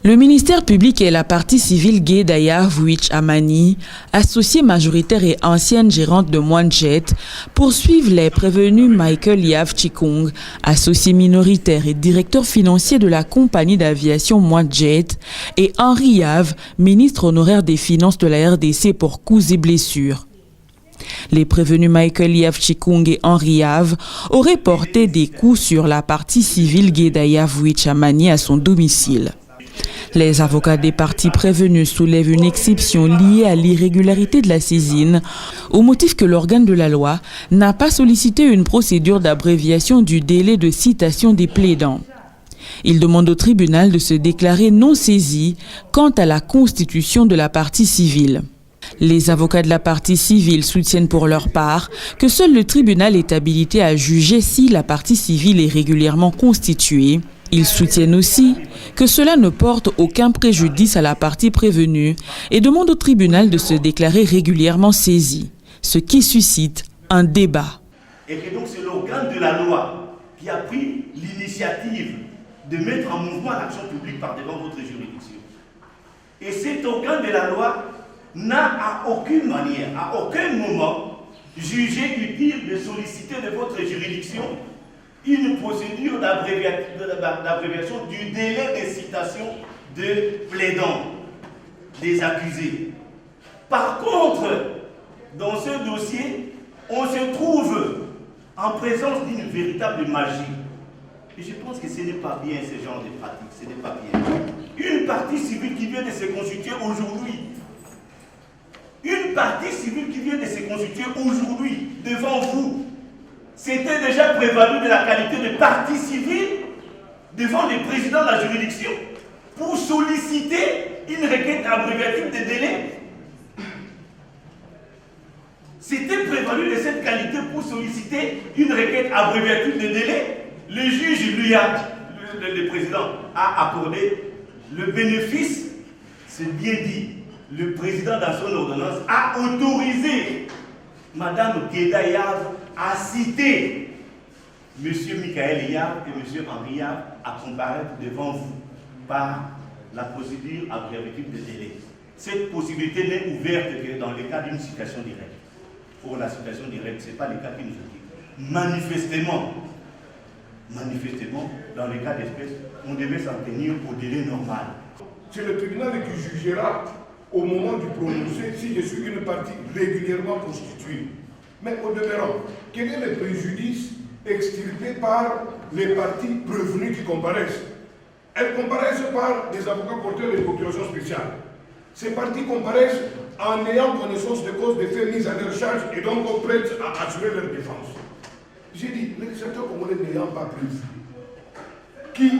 Le ministère public et la partie civile Guédaya Vuich Amani, associée majoritaire et ancienne gérante de Moinejet, poursuivent les prévenus Michael Yav Chikung, associé minoritaire et directeur financier de la compagnie d'aviation Moinejet, et Henri Yav, ministre honoraire des Finances de la RDC pour coups et blessures. Les prévenus Michael Yav Chikung et Henri Yav auraient porté des coups sur la partie civile Guédaya Vuich Amani à son domicile. Les avocats des parties prévenues soulèvent une exception liée à l'irrégularité de la saisine, au motif que l'organe de la loi n'a pas sollicité une procédure d'abréviation du délai de citation des plaidants. Ils demandent au tribunal de se déclarer non saisi quant à la constitution de la partie civile. Les avocats de la partie civile soutiennent pour leur part que seul le tribunal est habilité à juger si la partie civile est régulièrement constituée. Ils soutiennent aussi que cela ne porte aucun préjudice à la partie prévenue et demandent au tribunal de se déclarer régulièrement saisi, ce qui suscite un débat. Et que donc c'est l'organe de la loi qui a pris l'initiative de mettre en mouvement l'action publique par devant votre juridiction. Et cet organe de la loi n'a à aucune manière, à aucun moment, jugé utile de solliciter de votre juridiction une procédure d'abréviation du délai de citation de plaidants, des accusés. Par contre, dans ce dossier, on se trouve en présence d'une véritable magie. Et je pense que ce n'est pas bien ce genre de pratique, ce n'est pas bien. Une partie civile qui vient de se constituer aujourd'hui, une partie civile qui vient de se constituer aujourd'hui devant vous, c'était déjà prévalu de la qualité de partie civile devant les présidents de la juridiction pour solliciter une requête abréviative de délai. C'était prévalu de cette qualité pour solliciter une requête abréviative de délai. Le juge, le président, a accordé le bénéfice, c'est bien dit. Le président, dans son ordonnance, a autorisé Madame Guédaya Yav a cité M. Michael Yav et M. Henri Yav à comparaître devant vous par la procédure abréviative de délai. Cette possibilité n'est ouverte que dans le cas d'une citation directe. Pour la citation directe, ce n'est pas le cas qui nous occupe. Manifestement, dans le cas d'espèce, on devait s'en tenir au délai normal. C'est le tribunal qui jugera au moment du prononcé si je suis une partie régulièrement constituée. Mais au demeurant, quel est le préjudice extirpé par les parties prévenues qui comparaissent? Elles comparaissent par des avocats porteurs de procuration spéciale. Ces parties comparaissent en ayant connaissance de cause des faits mis à leur charge et donc prêtes à assurer leur défense. J'ai dit, le législateur congolais n'ayant pas prévu qui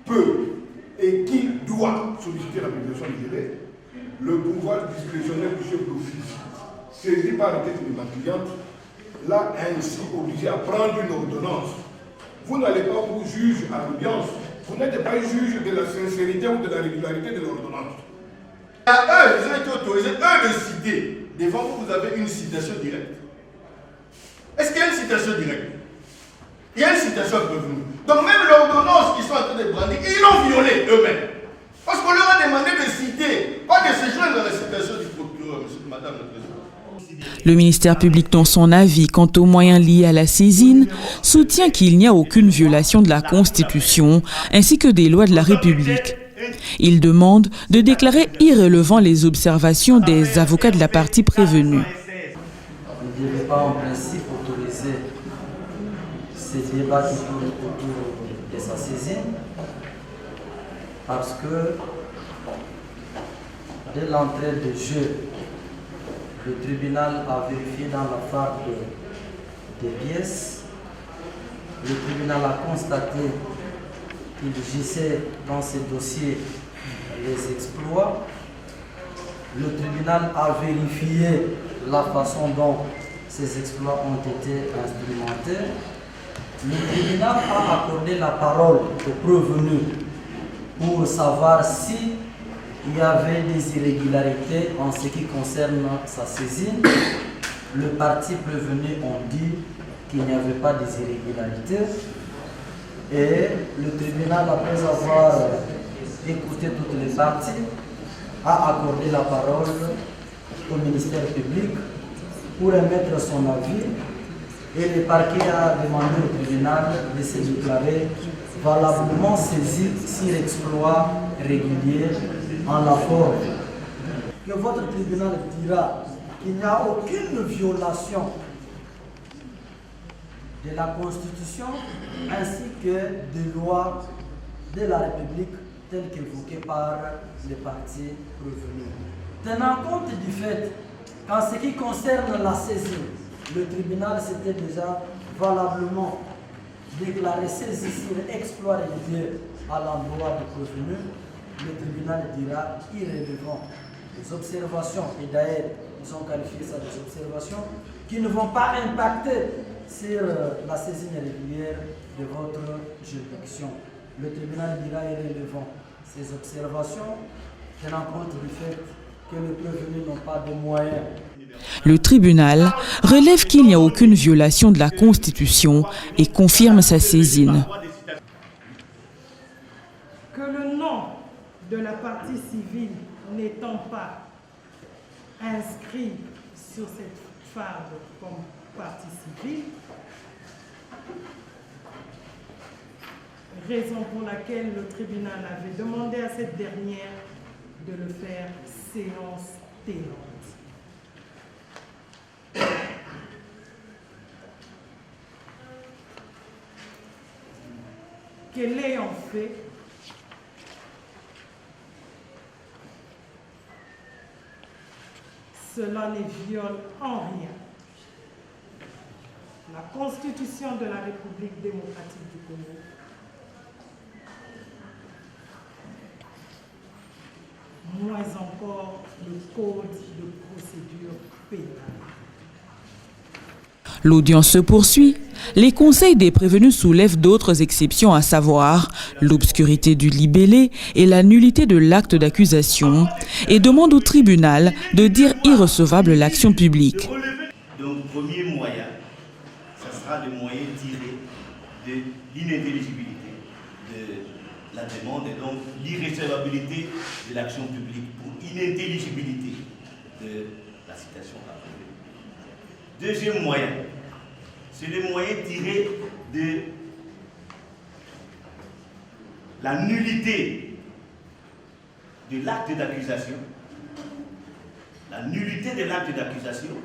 peut et qui doit solliciter l'application du délai, le pouvoir discrétionnaire du chef d'office, saisi par la tête de ma cliente, l'a ainsi obligé à prendre une ordonnance. Vous n'allez pas vous juge à l'audience, vous n'êtes pas juge de la sincérité ou de la régularité de l'ordonnance. À eux, ils ont été autorisés, eux, de citer. Devant vous, vous avez une citation directe. Est-ce qu'il y a une citation directe? Il y a une citation prévenue. Donc même l'ordonnance qu'ils sont en train de brandir, ils l'ont violée eux-mêmes. Parce qu'on leur a demandé de citer, pas de se joindre à la citation du procureur, madame la présidente. Le ministère public, dans son avis quant aux moyens liés à la saisine, soutient qu'il n'y a aucune violation de la Constitution ainsi que des lois de la République. Il demande de déclarer irrelevant les observations des avocats de la partie prévenue. On ne devait pas en principe autoriser ces débats qui tournent autour de sa saisine parce que dès l'entrée de jeu, le tribunal a vérifié dans la farde des pièces. Le tribunal a constaté qu'il gisait dans ces dossiers les exploits. Le tribunal a vérifié la façon dont ces exploits ont été instrumentés. Le tribunal a accordé la parole au prévenu pour savoir si il y avait des irrégularités en ce qui concerne sa saisine. Le parti prévenu ont dit qu'il n'y avait pas des irrégularités. Et le tribunal, après avoir écouté toutes les parties, a accordé la parole au ministère public pour émettre son avis et le parquet a demandé au tribunal de se déclarer valablement saisi sur exploit régulier en la forme. Que votre tribunal dira qu'il n'y a aucune violation de la Constitution ainsi que des lois de la République telles qu'évoquées par les parties prévenues. Tenant compte du fait qu'en ce qui concerne la saisie, le tribunal s'était déjà valablement déclaré saisi sur exploit régulier à l'endroit du prévenu, le tribunal dira irrévélant. Les observations, et d'ailleurs ils ont qualifié ça des observations, qui ne vont pas impacter sur la saisie régulière de votre juridiction. Le tribunal dira irrévélant. Ces observations, tenant compte du fait que les prévenus n'ont pas de moyens. Le tribunal relève qu'il n'y a aucune violation de la Constitution et confirme sa saisine. Que le nom de la partie civile n'étant pas inscrit sur cette farde comme partie civile, raison pour laquelle le tribunal avait demandé à cette dernière de le faire séance tenante. Qu'elle ait en fait cela ne viole en rien la Constitution de la République démocratique du Congo, moins encore le Code de procédure pénale. L'audience se poursuit. Les conseils des prévenus soulèvent d'autres exceptions, à savoir l'obscurité du libellé et la nullité de l'acte d'accusation, et demandent au tribunal de dire irrecevable l'action publique. Donc, premier moyen, ça sera le moyen tiré de l'inintelligibilité de la demande et donc l'irrecevabilité de l'action publique pour inintelligibilité de la citation approuvée. Deuxième moyen, c'est le moyen tiré de la nullité de l'acte d'accusation. La nullité de l'acte d'accusation,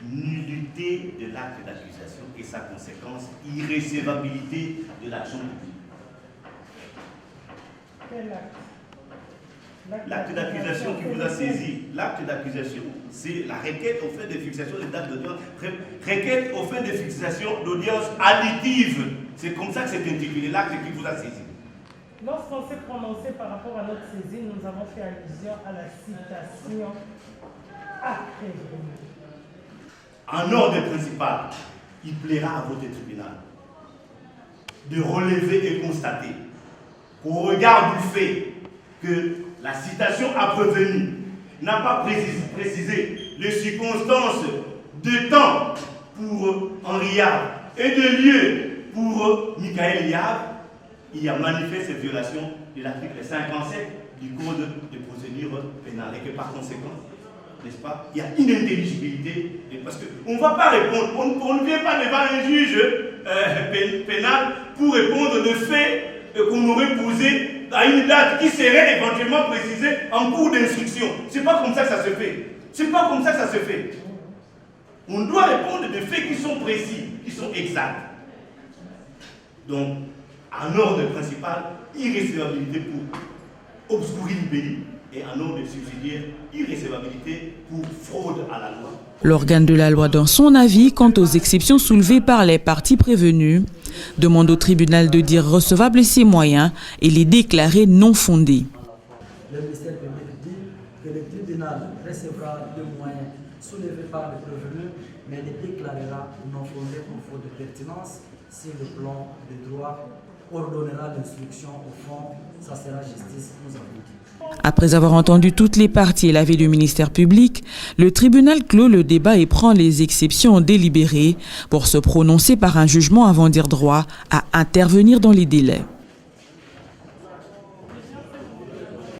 nullité de l'acte d'accusation et sa conséquence, irrécevabilité de l'action publique. Quel acte? L'acte d'accusation qui vous a saisi, l'acte d'accusation, c'est la requête au fin de fixation des dates d'audience, requête au fin de fixation d'audience additive. C'est comme ça que c'est intitulé, l'acte qui vous a saisi. Lorsqu'on s'est prononcé par rapport à notre saisine, nous avons fait allusion à la citation après. En ordre principal, il plaira à votre tribunal de relever et constater qu'au regard du fait que la citation prévenue n'a pas précisé les circonstances de temps pour Henri Yab et de lieu pour Michael Yab, il y a manifeste violation de l'article 57 du Code de procédure pénale et que par conséquent, n'est-ce pas, il y a inintelligibilité parce qu'on ne va pas répondre, on ne vient pas devant un juge pénal pour répondre de faits qu'on aurait posés à une date qui serait éventuellement précisée en cours d'instruction. C'est pas comme ça que ça se fait. C'est pas comme ça que ça se fait. On doit répondre de faits qui sont précis, qui sont exacts. Donc, en ordre principal, irrécevabilité pour obscurer le pays et en ordre subsidiaire, irrécevabilité pour fraude à la loi. L'organe de la loi, dans son avis quant aux exceptions soulevées par les parties prévenues, demande au tribunal de dire recevables ces moyens et les déclarer non fondés. Le ministère public dit que le tribunal recevra les moyens soulevés par les prévenus, mais les déclarera non fondés pour faute de pertinence sur le plan des droits, ordonnera l'instruction au fond, ça sera justice, nous avons dit. Après avoir entendu toutes les parties et l'avis du ministère public, le tribunal clôt le débat et prend les exceptions délibérées pour se prononcer par un jugement avant dire droit à intervenir dans les délais.